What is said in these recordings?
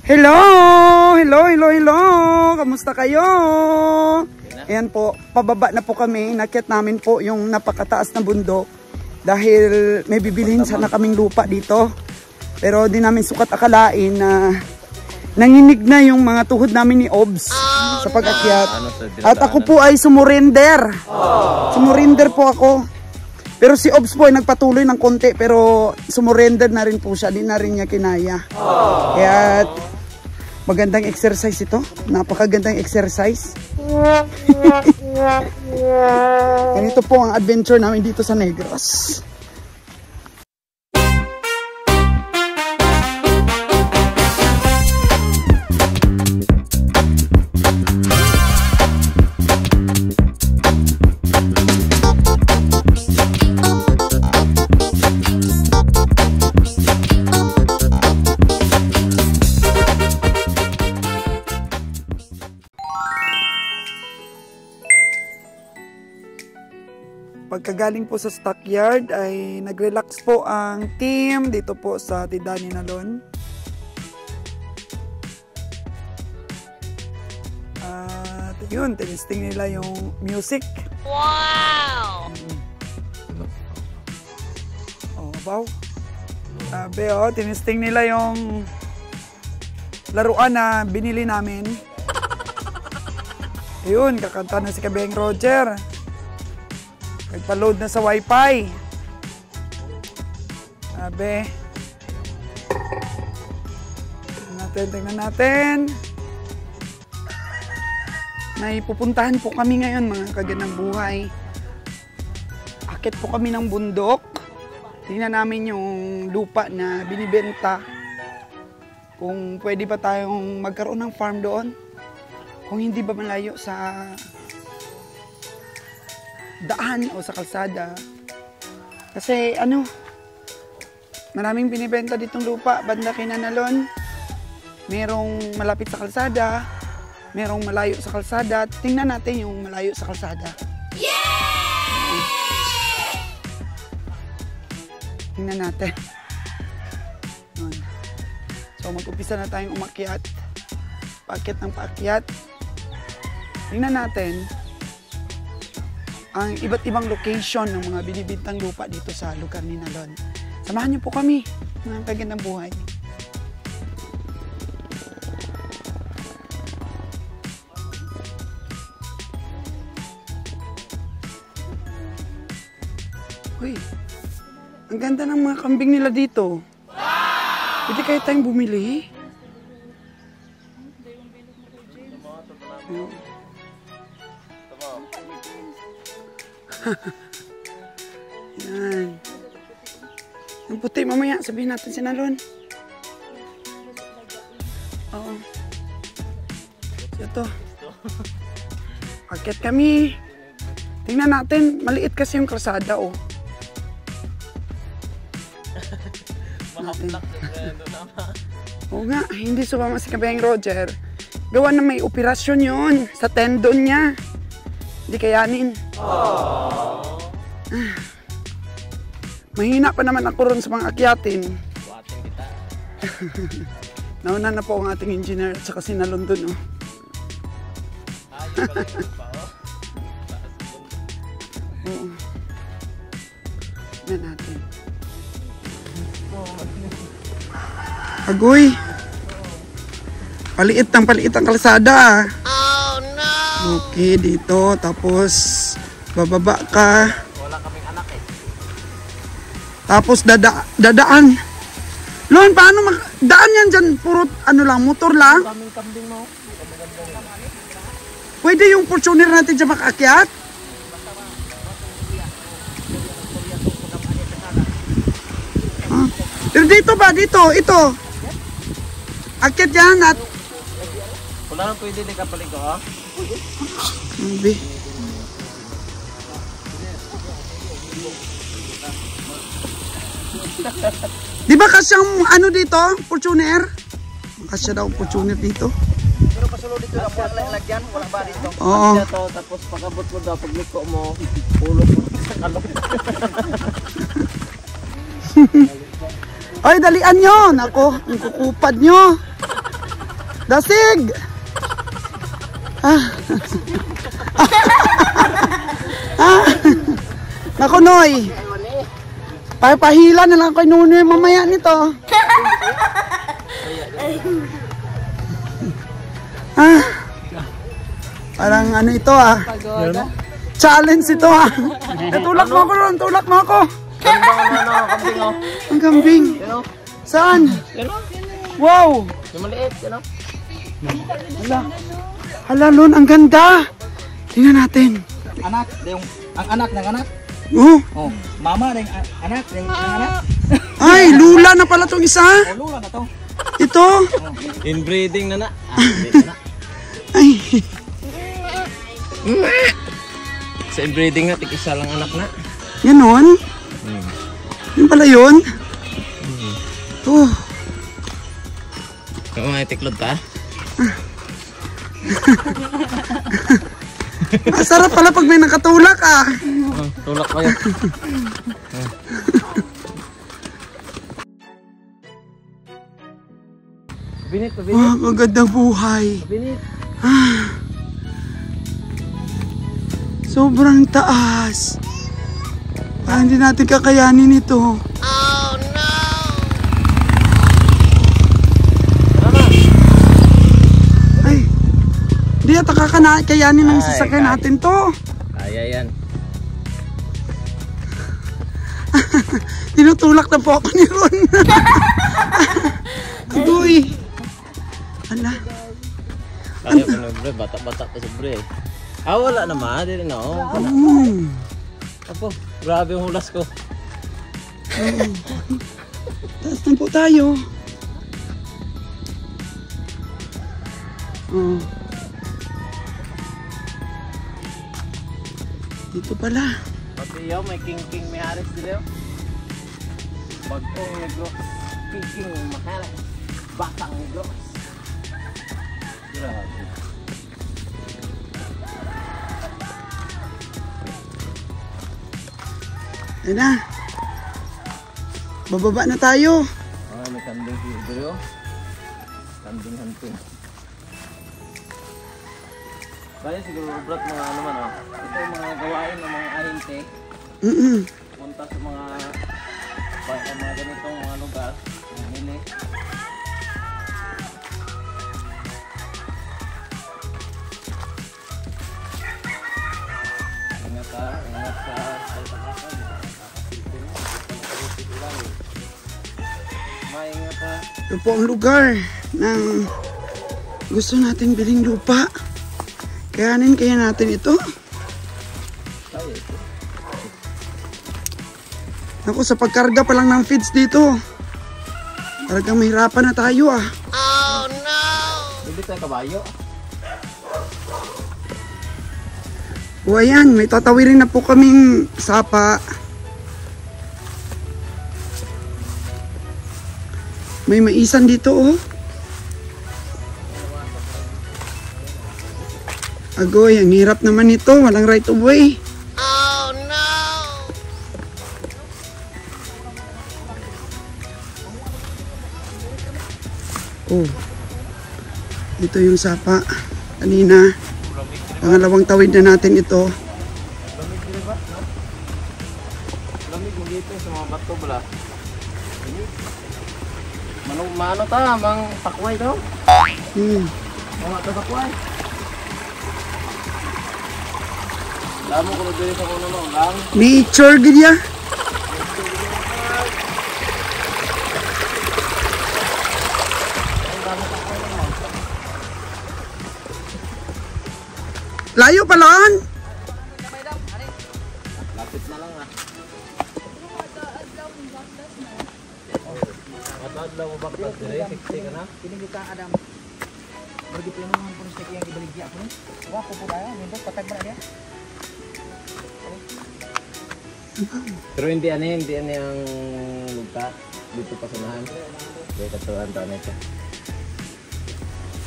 Hello! Hello! Kamusta kayo? Ayan po, pababa na po kami. Nakyat namin po yung napakataas na bundok. Dahil may bibilhin sana kaming lupa dito. Pero di namin sukat akalain na nanginig na yung mga tuhod namin ni Obs sa pag-akyat. At ako po ay sumurrender. Sumurrender po ako. Pero si Obs po ay nagpatuloy ng konti, pero sumurrender na rin po siya. Di na rin niya kinaya. Kaya magandang exercise ito. Napakagandang exercise. Ganito po ang adventure namin dito sa Negros. Pagkagaling po sa stockyard ay nag-relax po ang team dito po sa Tidani Nalon. At yun, tinisting nila yung music. Wow! Oh, wow. Sabi tinisting nila yung laruan na binili namin. Ayun, kakanta na si Kabeng Roger. Nagpa-load na sa wifi. Sabi. Tingnan natin. May pupuntahan po kami ngayon mga kaganang buhay. Akit po kami ng bundok. Tingnan namin yung lupa na binibenta. Kung pwede ba tayong magkaroon ng farm doon. Kung hindi ba malayo sa daan o sa kalsada. Kasi maraming binibenta ditong lupa banda Kinanalon. Merong malapit sa kalsada, merong malayo sa kalsada. Tingnan natin yung malayo sa kalsada. Yay! Tingnan natin. So mag-umpisa na tayong umakyat. Paakyat ng paakyat. Tingnan natin ang iba't ibang location ng mga binibintang lupa dito sa lugar ni Nalon. Samahan niyo po kami, mga kagandang buhay. Uy, ang ganda ng mga kambing nila dito. Wow! Pwede kayo tayong bumili? Yan. Yung puti mamaya, sabihin natin si Nalon. Oo. Ito. Akyat kami. Tingnan natin, maliit kasi yung kalsada, oh. Oo nga, hindi sumama si Kabeng Roger. Gawa na may operasyon yun sa tendon niya. Hindi kayanin. Mahina pa naman ako ron sa mga akyatin. Nauna na po ang ating engineer at saka si Nalon dun, oh. Oo. Tignan natin. Agoy. Paliit ang kalsada. Oh no. Okay, dito tapos bababa ka. Wala kaming anak eh. Tapos dadaan. Lon, paano daan yan dyan? Puro lang, motor lang. Kaming kambing mo. Pwede yung Fortuner natin dyan makaakyat? Pero dito ba? Dito, ito. Akyat yan at Wala nang pwede din kapalig ko, ha? Hindi. Di ba kasyang dito? Fortuner? Kasya daw Fortuner dito. Pero pasulod dito na po lagyan, wala ba dito? Oo. Tapos pagabot mo daw, pagliko mo, pulot mo sa kalong. Ay, dalian nyo. Nako, ang kukupad nyo. Dasig! Ah. Ah. Naku, Noy. Pahila na lang kay Nunoy mamaya nito. Ah. Parang ano ito ah. Challenge ito ah. Tulak mo ako ron, tulak mo ako. Kambing oh. Ang kambing. Yan oh. Saan? Yan oh. Wow. Yung maliit, yan oh. Hala. Hala, Lon, ang ganda. Tingnan natin. Anak, ang anak ng anak. Oh. Oh, mama ng anak, ng anak. Ay, lula na pala tong isa. Oh, lula na to. Ito. Inbreeding na na. Ay. Sa inbreeding na, tig-isa lang anak na. Ganon? Yun pala yun? Oh. Kung mga tiklod ka? Masarap pala pag may nakatulak ah. Tulak ko yun. Binit, pabinit. Wow, magandang buhay. Binit. Ah. Sobrang taas. Parang hindi natin kakayanin ito. Oh no! Ay. Hindi ata kakayanin ng sasakyan natin to. Kaya yan. Tinutulak na po ako ni Ron. Agoy. Ala. Kaya ko na bre, bata-bata pa sa bre. Ah, wala naman. Hindi na oh. Apo, grabe yung hulas ko. Taas na po tayo. Oh. Dito pala. Pati yaw, may king-king may haris dito. Bagong negro. King-king maharis. Batang negro. Grabe. Ayan na. Bababa na tayo. Ah, may kambing dito. Kambing hunting. Kaya siguro brat mga ano man oh. Ito yung mga gawain ng mga ahente. Punta sa mga ganitong mga lugar. Mili. Ingat sa saltakan. Maingat ha. Ito po ang lugar ng gusto nating biling lupa. Kayanin kaya natin ito. Ako, sa pagkarga pa lang ng feeds dito, talagang mahirapan na tayo ah. Oh no! Hindi tayo kabayo. O ayan, may tatawirin na po kaming sapa. May maisan dito oh. Agoy, ang hirap naman ito. Walang right of way. Oh no! Oh. Ito yung sapa. Kanina. Pangalawang tawid na natin ito. Lamig din ba? No? Lamig mo dito sa mga bato bala. Mano ta, mang takway daw? Mga takway. Lamo ko na dito sa kuno no, lang. Nature ganya. Layo pa lang. Lapit na lang ah. Adlaw mo bakit dire siksi ka na? Kini ka Adam. Bagi plano man pun stik yang ibaligya ko. Wa ko pud ayo, nindot patag ba dia? Pero hindi ang lupa dito pa sanahan. Dito katuan ta nito.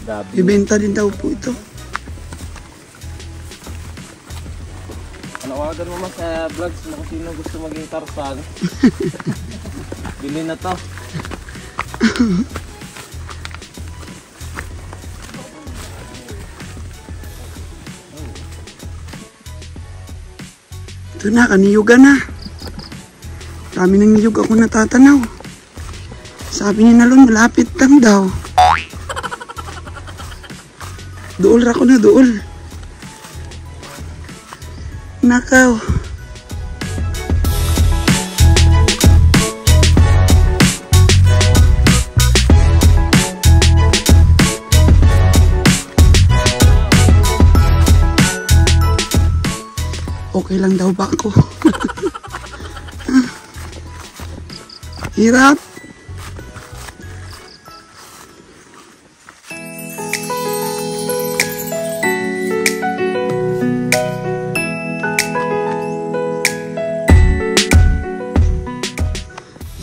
Gabi. Ibenta din daw po ito. Panawagan mo mas sa vlogs mo kung sino gusto maging Tarzan. Bili na to. Ito na, kaniyugan na. Dami ng niyug ako natatanaw. Sabi ni Nalon, malapit lang daw. Duol ra ko na, duol. Nakaw. Okay lang daw ba ako? Hirap.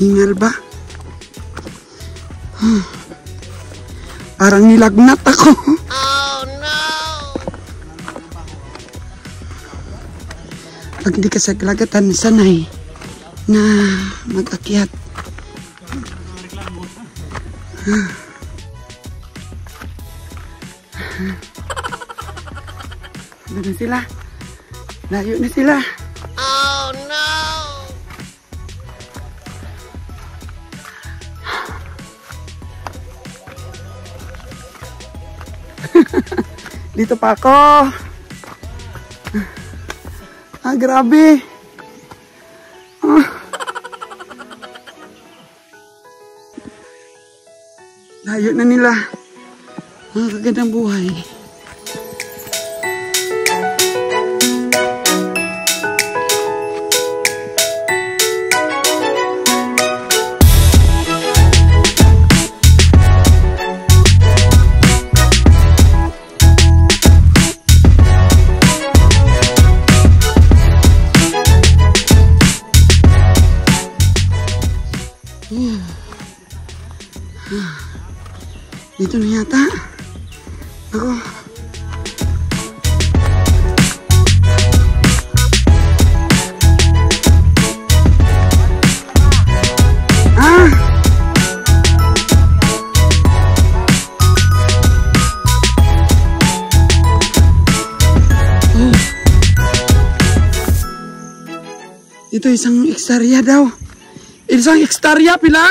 Hingal ba? Parang nilagnat ako. Oh no! Pag di ka sa kalagatan, sanay na mag-akyat. Ano na sila? Layo na sila. Oh no! Dito pa ako. Grabe. Layo na nila. Kagandang buhay. Dito na yata. Ako. Ito isang ektarya daw. Isang ektarya pila?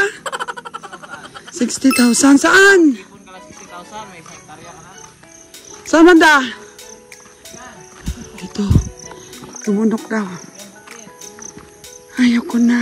60,000 saan? Saan banda? Ito. Tumunok daw. Ayoko na.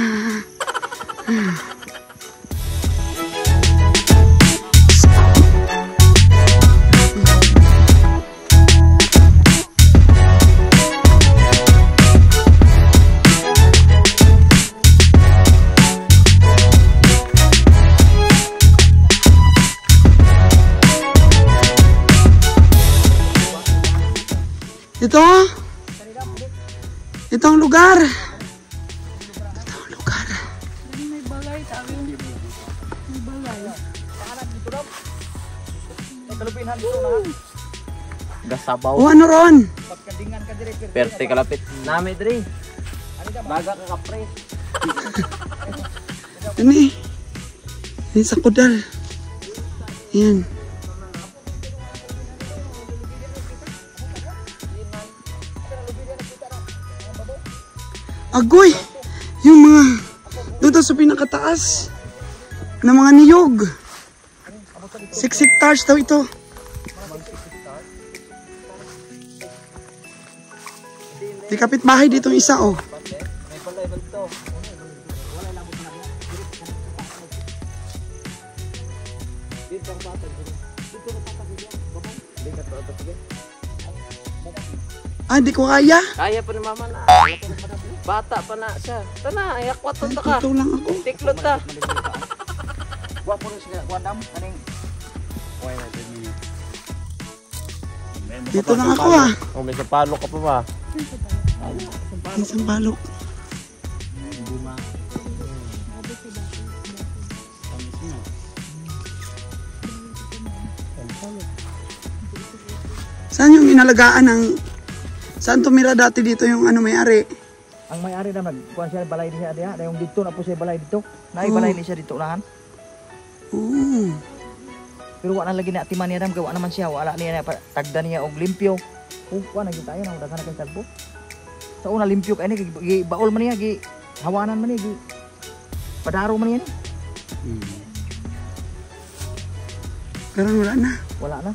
Ito ang lugar. Ito ang lugar. May balay tayo. May balay. Pangalan dito daw. May kalupinhan dito na. Gasabaw. O ano ron? Pagkandingan ka dire. Perte kalapit. Nami diri. Baga ka kapre. Ini. Ini sa kudal. Yan. Agoy! Yung mga doon sa pinakataas na mga niyog. 6 hectares daw ito. Di kapitbahay dito isa oh. Ah, di ko kaya. Kaya pa ni mama na. Bata pa na siya. Tana, ayakwat ta ka. Ito lang ako. Tiklot ta. Wa po siya kuandam kaning. Dito lang ako ah. Oh, may sapalo ka pa ba? Isang balok. Saan yung inalagaan ng... Saan tumira dati dito yung ano may-ari? Ang may-ari naman, kuan siya balay diha diha, dayong dito na po siya balay dito. Nay balay ni siya dito nahan. Oo. Pero wala lagi na atiman niya dam, gawa naman siya, wala niya tagda niya og limpyo. Wa na kita ayon, daghan na kay tagbo. Sa una limpyo ka ini gi baol man niya gi hawanan man niya gi padaro man niya ni. Karon wala na. Wala na.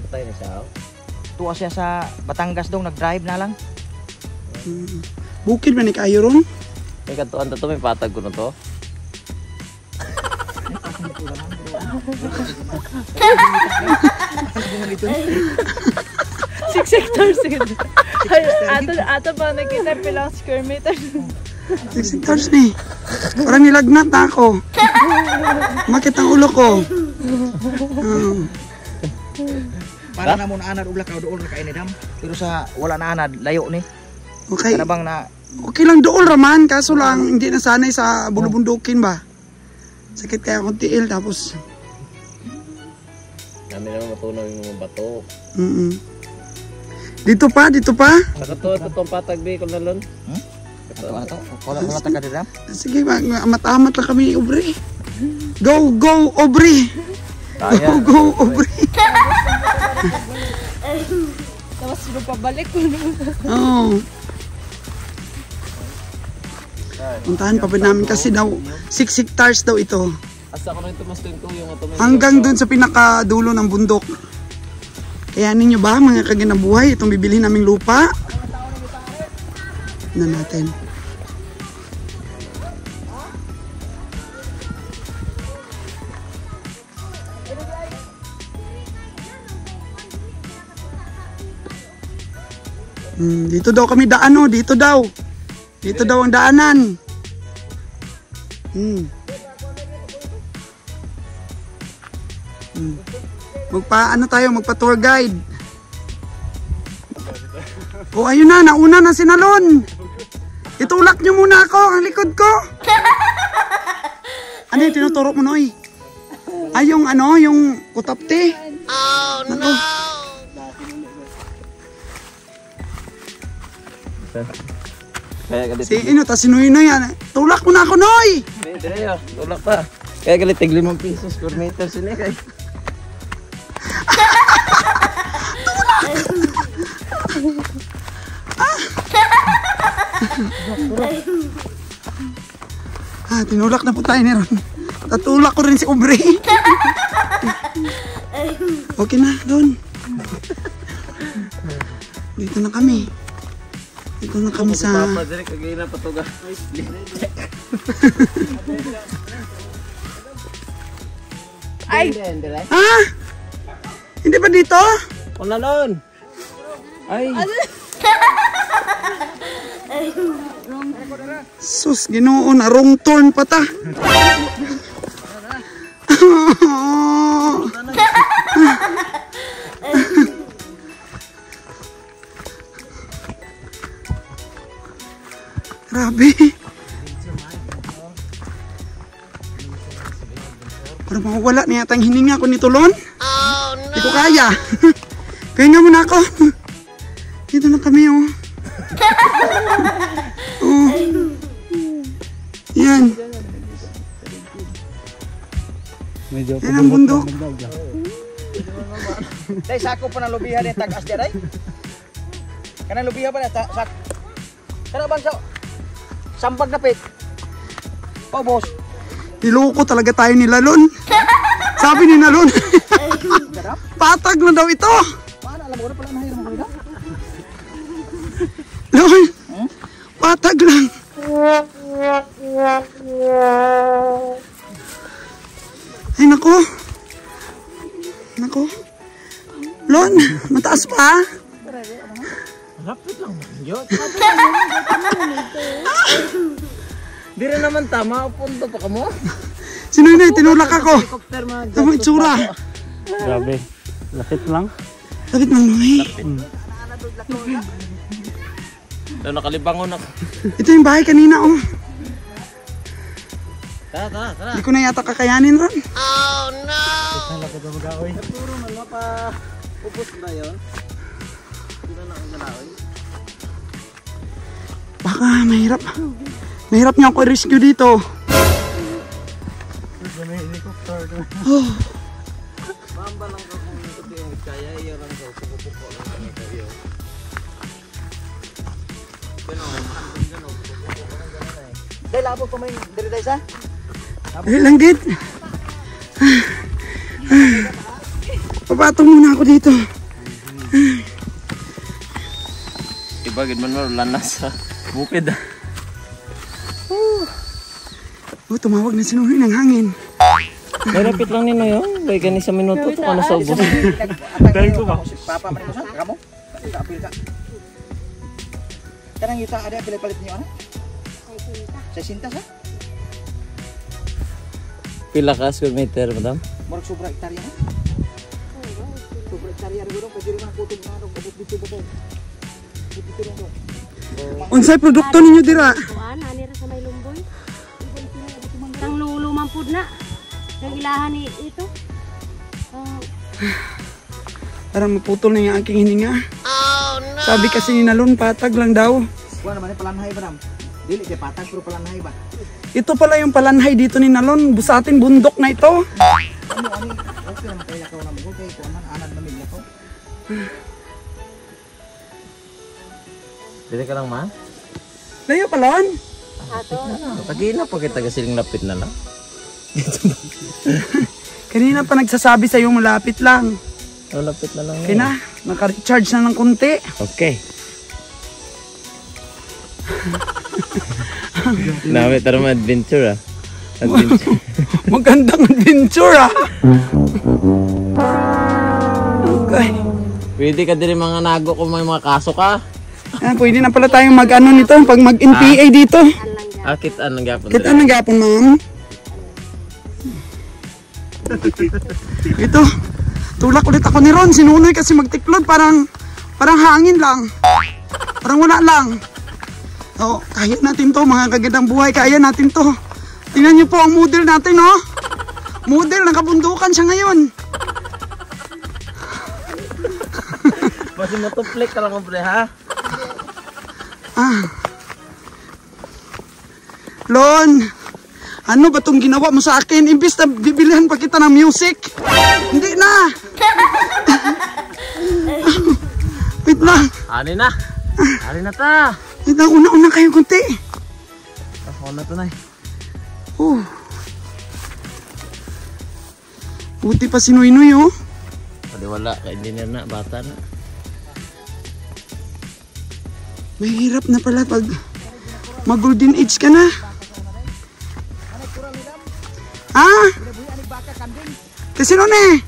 Patay na siya. Tuwa siya sa Batangas dong nag-drive na lang. Bukid man ni kayo ron. May katuan to may patag ko na to. 6 hectares yun. Ato pa nakita pilang square meters. 6 hectares ni. Parang nilagnat na ako. Makit ang ulo ko. Para na mo na anad ug lakaw dool na kaini dam. Pero sa wala na anad layo ni. Okay. Kana bang na Okay lang dool raman, kaso lang hindi nasanay sa bulubundukin ba. Sakit kaya akong tiil tapos. Dami naman matunaw yung mga bato. Dito pa, dito pa. Sa katuan to tong patag be ko nalon. ato to. Wala ta ka dam. Sige, amat-amat lang kami, Aubrey. Go, go, Aubrey. Go, go, Aubrey. Tapos sino pabalik ko. Oo. Puntahan pa namin kasi daw 6 hectares daw ito. Asa ko rin tumasto yung tuyong ato may. Hanggang dun sa pinakadulo ng bundok. Kaya ninyo ba mga kaganabuhay itong bibili naming lupa? Na natin. Dito daw kami daan, oh. Dito daw. Dito daw ang daanan. Magpa-ano tayo, magpa-tour guide. Oh, ayun na, nauna na si Nalon. Itulak nyo muna ako, ang likod ko. Ano yung tinuturo mo, Noy? Ay, yung ano, yung kutapte. Oh, no! Kaya galit. Si ino, ta si Noy Noy yan. Tulak mo na ako, Noy! Dire yo, tulak pa. Kaya galit tig 5 pesos per meter sini kay. Tinulak na po tayo ni Ron. Tatulak ko rin si Aubrey. Okay na, Don. Dito na kami. Dito na kami sa... Papa, dire kagay na patuga. Ay! Ha? Hindi ba dito? Onalon. Ay. Sus, Ginoo na wrong turn pa ta. Grabe. Parang mawawala na yata ang hininga ko nito, Lon. Oh, no. Hindi ko kaya. Kaya nga muna ako. Dito na kami, oh. Oh. Yan. Yan ang bundok. Day sako pa na lubihan ni tag-as dia day. Kana lubihan pa na sak. Kana bang sampag na pit. Oh, boss. Niloko talaga tayo nila, Lon. Sabi ni Nalon. Patag na daw ito. Paano alam mo na pala mahirap mo dito? Lon. Patag lang. Ay, nako. Nako. Lon, mataas pa. Lapit lang man yun. Dire naman tama, punto pa ka mo. Sino yun? Tinulak ako. Helicopter man. Ito mo itsura. Grabe. Lapit lang. Lapit mo, Noy. Daw nakalibangon ako. Ito yung bahay kanina, oh. Tara, tara, tara. Hindi ko na yata kakayanin, Ron. Puro man mapa upos na yon. Dito na ang galawin. Baka mahirap. Mahirap niya ako i-rescue dito. Oh. Mamba lang ka kung ito yung kaya iyo lang sa pupupo lang kami kayo. Dahil labog pa may diri dahil sa? Dali lang, Gid. Papatong muna ako dito. Iba gid man mo lanas sa bukid. Oh, tumawag na sinuhin ng hangin. Malapit lang nino yun. Bay kani sa minuto to kana sa ubos. Dahil ko ba? Papa man mo sa kamo? Kapil ka. Kanang yuta ada palit niyo ana? 60 sa? Pila ka square meter, madam? Murag sobra hektarya na. Sobra hektarya rin guro pwede rin man kutog na ano abot dito ba? Dito rin do. Unsay produkto ninyo dira? Kuan ani ra sa may lumboy. Nang lulumang pud na. Nang ilahan ni ito. Parang maputol na yung aking hininga. Oh, no. Sabi kasi ni Nalon, patag lang daw. Kuha naman palanhay ba nam? Dili kay patag pero palanhay ba? Ito pala yung palanhay dito ni Nalon. Busating bundok na ito. Ano ani? Okay naman kay lakaw na mo kay kuan man anad na mil lakaw. Dili ka lang man? Layo palon. Ato. Tagina pa kita kasiling lapit na lang. Kanina pa nagsasabi sa'yo malapit lang. Oh, lapit na lang. Kaya na, naka-recharge na ng konti. Okay. Namin tara mo adventure ah. Adventure. Magandang adventure ah. Okay. Pwede ka din mga nago kung may mga kaso ka. Pwede na pala tayong mag-ano nito, pag mag-NPA dito. Akit anong gapon. Kita anong gapon, ma'am? Ito, tulak ulit ako ni Ron. Sinunoy kasi magtiklod, parang hangin lang. Parang wala lang. Oh, kaya natin to, mga kagandang buhay. Kaya natin to. Tingnan niyo po ang model natin, no? Model, nakabundukan siya ngayon. Masih motoplek ka lang bre ha. Lon, ano ba itong ginawa mo sa akin? Imbis na bibilihan pa kita ng music. Hindi na. Wait lang. Ani na. Ani na ta. Wait lang, una-una kayo kunti. Ako na to na. Buti pa si Noy-Noy, oh. Pwede wala ka engineer na bata na. Mahirap na pala pag mag-golden age ka na. Ah? Kasi nun eh.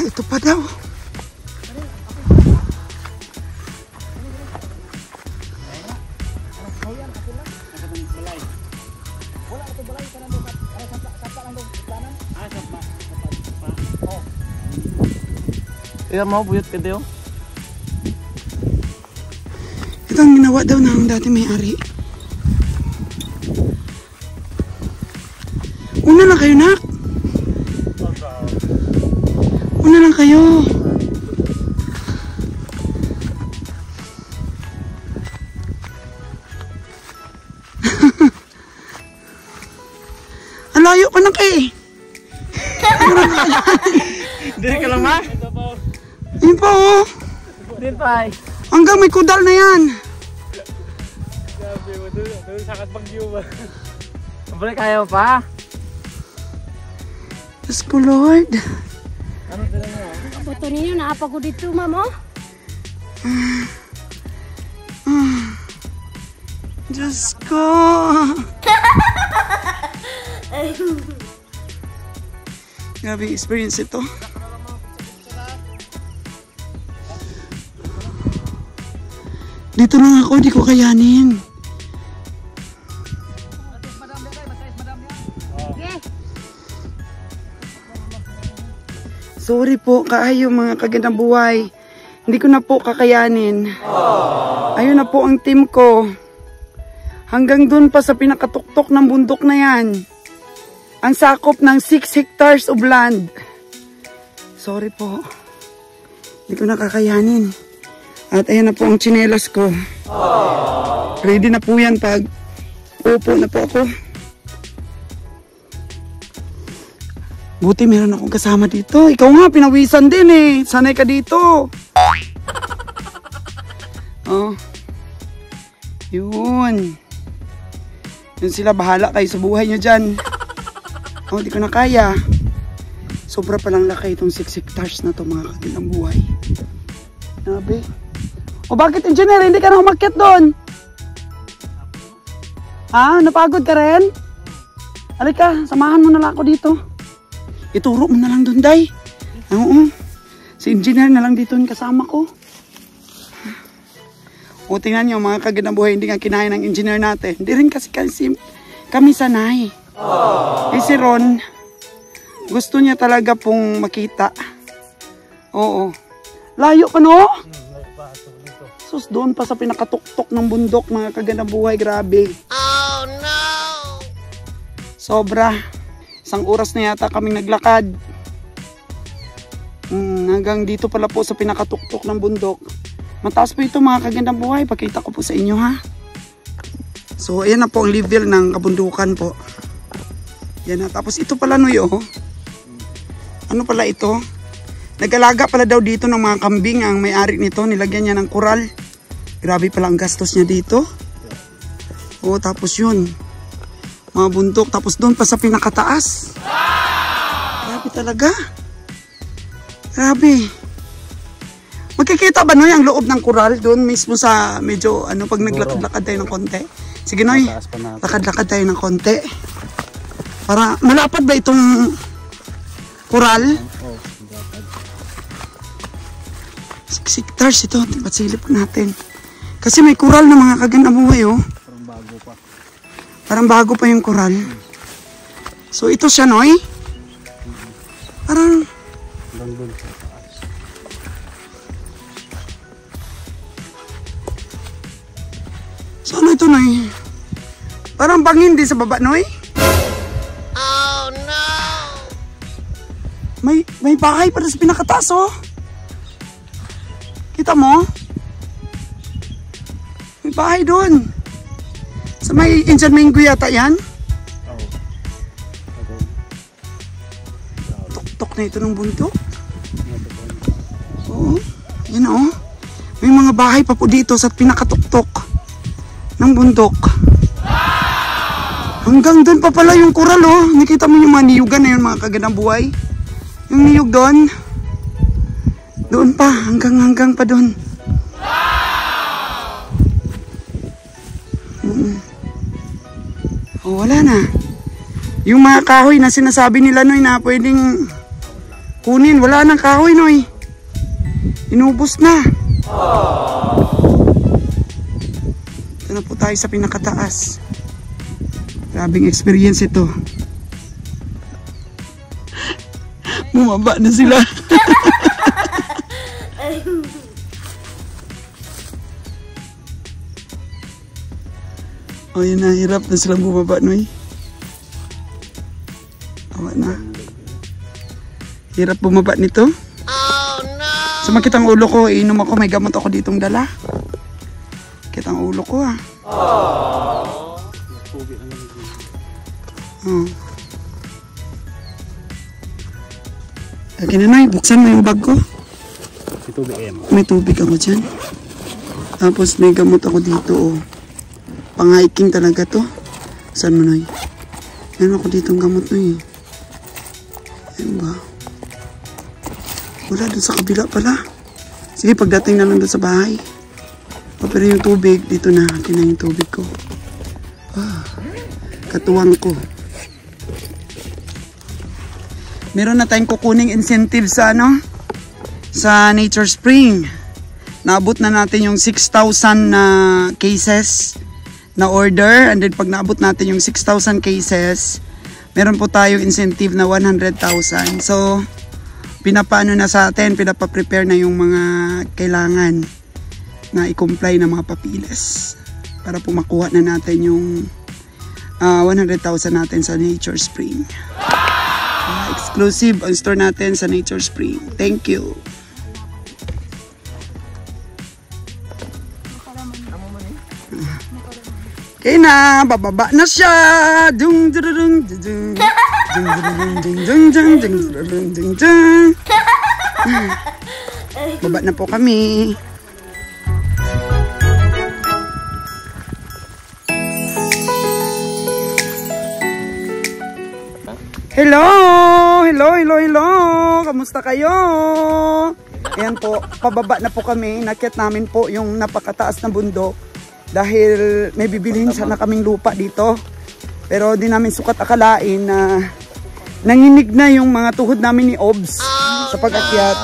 Ito pa daw. Iya mau buyut ka daw. Ito ang ginawa daw ng dati may-ari. Una lang kayo, nak. Una lang kayo. Alayo pa na kayo. Dili ka lang ma? Yun pa, oh. Din pa. Hanggang may kudal na yan. Sabi mo, doon sakat bagyo ba? Balik kayo pa. Diyos ko, Lord. Buto ninyo naapagod dito, ma'am, oh. Diyos ko. Grabe experience ito. Dito lang ako, di ko kayanin. Sorry po, kaayo mga kagandang buhay. Hindi ko na po kakayanin. Ayun na po ang team ko. Hanggang dun pa sa pinakatuktok ng bundok na yan. Ang sakop ng 6 hectares of land. Sorry po. Hindi ko na kakayanin. At ayan na po ang tsinelas ko. Ready na po yan pag upo na po ako. Buti meron akong kasama dito. Ikaw nga, pinawisan din eh. Sanay ka dito. Oh. Yun. Yun sila, bahala kayo sa buhay nyo dyan. Oh, di ko na kaya. Sobra palang laki itong 6 hectares na to, mga kagilang buhay. Grabe. O bakit engineer, hindi ka na umakyat doon? Ha? Napagod ka rin? Halika, samahan mo na lang ako dito. Ituro mo na lang doon, Day. Oo. Si engineer na lang dito yung kasama ko. O tingnan nyo, mga kagandang buhay, hindi nga kinaya ng engineer natin. Hindi rin kasi kami sanay. Eh si Ron, gusto niya talaga pong makita. Oo. Layo pa, no? Sus, doon pa sa pinakatuktok ng bundok, mga kagandang buhay, grabe. Oh no! Sobra. 1 oras na yata kaming naglakad. Hanggang dito pala po sa pinakatuktok ng bundok. Mataas po ito, mga kagandang buhay. Pakita ko po sa inyo, ha. So ayan na po ang level ng kabundukan po. Yan na. Tapos ito pala, Noy, oh. Ano pala ito? Nag-alaga pala daw dito ng mga kambing ang may-ari nito. Nilagyan niya ng koral. Grabe pala ang gastos niya dito. Oh, tapos yun. Mga bundok. Tapos doon pa sa pinakataas. Grabe talaga. Grabe. Magkikita ba, Noy, ang loob ng koral doon mismo sa medyo, ano, pag naglakad-lakad tayo ng konti? Sige, Noy, lakad-lakad tayo ng konti. Para, malapad ba itong koral? 6 hectares ito. Silip natin. Kasi may koral na mga kagandang buhay, oh. Parang bago pa. Parang bago pa yung koral. So, ito siya, Noy. Parang... So ano ito, Noy? Parang bangin din sa baba, Noy? Oh no! May bahay para sa pinakataas, oh. Kita mo? May bahay doon. Sa may Indian Mango yata yan? Tok-tok na ito ng bundok. Oo. Yan, oh. May mga bahay pa po dito sa pinakatuktok ng bundok. Hanggang doon pa pala yung koral, oh. Nakita mo yung mga niyugan na yun, mga kagandang buhay. Yung niyug doon. Doon pa, hanggang pa doon. Oh, wala na. Yung mga kahoy na sinasabi nila, Noy, na pwedeng kunin. Wala nang kahoy, Noy. Inubos na. Na po tayo sa pinakataas. Grabing experience ito. Bumaba na sila. O yun na, hirap na silang bumaba, Noy. Awa na. Hirap bumaba nito. Oh no! Sumakit ang ulo ko, iinom ako, may gamot ako ditong dala. Ang ulo ko, ah. Oh. Okay na, Noy, buksan mo yung bag ko. May tubig ako dyan. Tapos may gamot ako dito, oh. Pang-hiking talaga to. Saan mo, Noy? Meron ako ditong gamot, Noy. Ayan ba? Wala, dun sa kabila pala. Sige, pagdating na lang dun sa bahay. Pero yung tubig, dito na. Akin na yung tubig ko. Ah, katuwang ko. Meron na tayong kukuning incentive sa ano? Sa Nature Spring. Naabot na natin yung 6,000 na cases na order. And then pag naabot natin yung 6,000 cases, meron po tayong incentive na 100,000. So, pinapaano na sa atin, pinapaprepare na yung mga kailangan na i-comply ng mga papiles para po makuha na natin yung 100,000 natin sa Nature Spring. Exclusive ang store natin sa Nature Spring. Thank you. Okay na, bababa na siya. Dung dung dung dung dung dung dung dung dung dung. Baba na po kami. Hello! Hello! Kamusta kayo? Ayan po, pababa na po kami. Nakyat namin po yung napakataas na bundok. Dahil may bibilihin sana kaming lupa dito. Pero di namin sukat akalain na nanginig na yung mga tuhod namin ni Obs sa pag-akyat.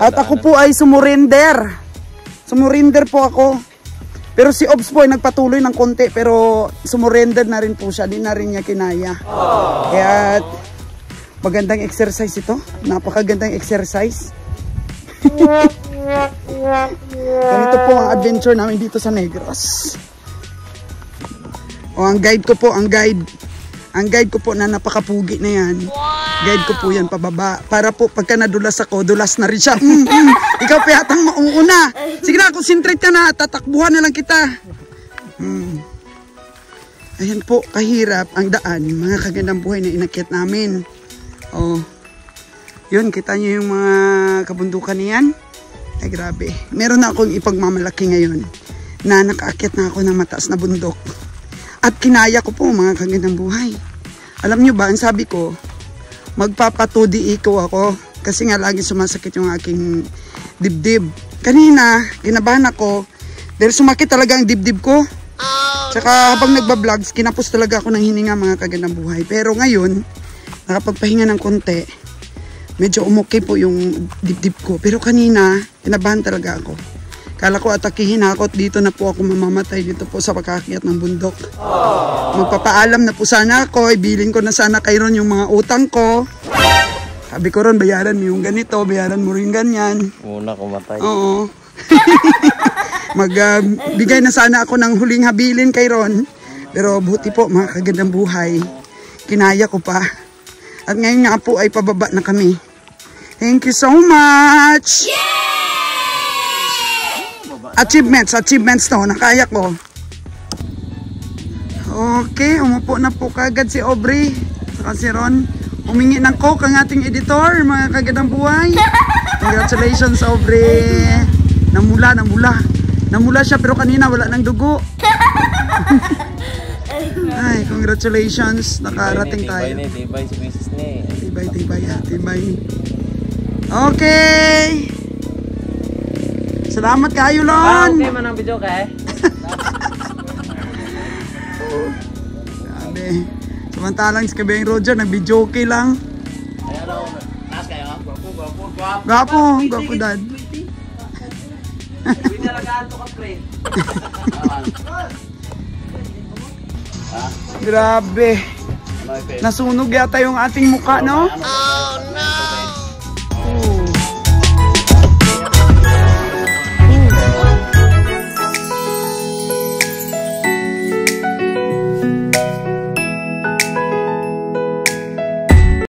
At ako po ay sumurrender. Sumurrender po ako. Pero si Obs po ay nagpatuloy ng konti pero sumurrender na rin po siya. Di na rin niya kinaya. Kaya magandang exercise ito. Napakagandang exercise. Ganito po ang adventure namin dito sa Negros. O ang guide ko po, ang guide ko po na napakapugi na yan. Guide ko po yan pababa. Para po pagka nadulas ako, dulas na rin siya. Ikaw pa yatang mauuna. Sige na, concentrate ka na. Tatakbuhan na lang kita. Ayan po, kahirap ang daan. Mga kagandang buhay na inakyat namin. Oh. Yun, kita nyo yung mga kabundukan niyan. Ay grabe. Meron na akong ipagmamalaki ngayon na nakaakyat na ako ng mataas na bundok. At kinaya ko po mga kagandang buhay. Alam nyo ba, ang sabi ko, magpapatudi iko ako. Kasi nga lagi sumasakit yung aking dibdib. Kanina, kinabahan ako. Dahil sumakit talaga ang dibdib ko. Tsaka habang nagba-vlogs, kinapos talaga ako ng hininga mga kagandang buhay. Pero ngayon, nakapagpahinga ng konti, medyo umukay po yung dibdib ko. Pero kanina, kinabahan talaga ako. Kala ko atakihin ako at dito na po ako mamamatay dito po sa pagkaakyat ng bundok. Magpapaalam na po sana ako. Ibilin ko na sana kay Ron yung mga utang ko. Sabi ko Ron, bayaran mo yung ganito, bayaran mo rin ganyan. Muna kumatay. Oo. Magbigay na sana ako ng huling habilin kay Ron. Pero buti po mga kagandang buhay. Kinaya ko pa. At ngayon nga po ay pababa na kami. Thank you so much! Achievements to, nakaya ko. Okay, umupo na po kagad si Aubrey. Saka si Ron. Humingi ng coke ang ating editor, mga kagandang buhay. Congratulations Aubrey. Namula siya pero kanina wala ng dugo. Ay, congratulations. Nakarating tayo. Tibay. Okay. Salamat kayo, Lon. Okay man ang video ka eh. Sabi. Samantalang si Kabeng Roger, nag-video okay lang. Gwapo dad. Grabe. Nasunog yata yung ating mukha, no?